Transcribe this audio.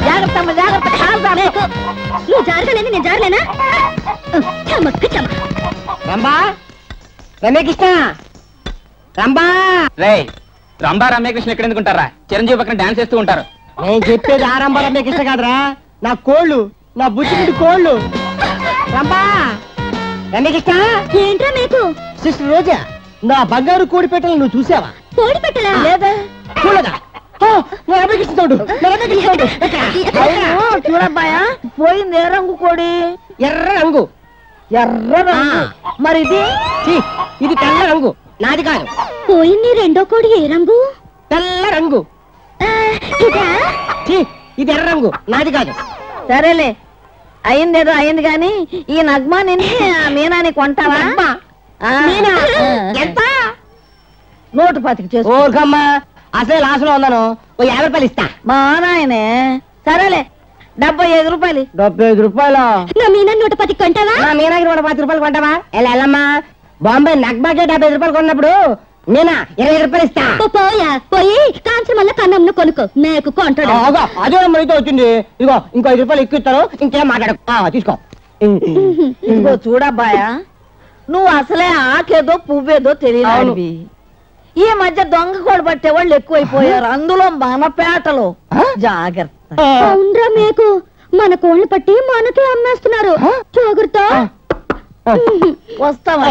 జాగ్రత్త జాగ్రత్త. నువ్వు జారగలేని నేను జారలేనా? చమక్క చమక్. రంబా రమ్యకృష్ణ రంబా. రే రంభా రమ్యకృష్ణ ఎక్కడ ఎందుకుంటారా? చిరంజీవి పక్కన డాన్స్ చేస్తూ ఉంటారు. నేను చెప్పేది ఆ రంబా రమ్యకృష్ణ కాదురా, నా కోళ్ళు, నా బుచ్చిమిడి కోళ్ళు. రంబా రమ్యకృష్ణ. ఏంట్రా మీకు? సిస్టర్ రోజా, నా బంగారు కోడి పెట్టలు నువ్వు చూసావా? కోడి పెట్టలా? లేదా చూడదా? రమ్యకృష్ణ తోడు, చూడబ్బాయా, పోయింది ఏ రంగు కోడి? ఎర్ర రంగు. ఎర్ర రంగు. మరి ఇది తెల్ల రంగు, నాది కాదు. పోయింది రెండో కోడి ఏ రంగు? తెల్ల రంగు. ఇది ఎర్ర రంగు, నాది కాదు. సరేలే, అయిందేదో అయింది గాని ఈ నగ్మా నిన్ను మీనాని కొంటావా? ఎంత? 110 చేసుకో. ఓర్కమ్మా, అసలే లాసులో ఉన్నాను, ఓ 50 రూపాయలు ఇస్తా. మా నాయనే. సరేలే, 75 రూపాయలు. 75 రూపాయలు? నా మీనా 110 కొంటావా? నా మీనాకి 110 రూపాయలు కొంటావా? వెళ్ళమ్మా, బాంబే నగ్మాకే 75 రూపాయలు కొన్నప్పుడు నేనా 20 రూపాయలు ఇస్తా. పోయా పోయి కాంచి మళ్ళీ కన్నంను కొనుక్కో, మేకు కొంటాడు. అదే అయితే వచ్చింది. ఇదిగో ఇంకో 5 రూపాయలు ఎక్కువ ఇస్తాను, ఇంకేం మాట్లాడు. తీసుకో. ఇదిగో చూడబ్బాయా, నువ్వు అసలే ఆకేదో పువ్వేదో తెలియదు. ఈ మధ్య దొంగ కోడి పట్టే వాళ్ళు ఎక్కువైపోయారు, అందులో మన పేటలో. జాగ్రత్త. అవునరా మేకు, మన కోళ్ళు పట్టి మనకే అమ్మేస్తున్నారు. జాగ్రత్త. వస్తావా?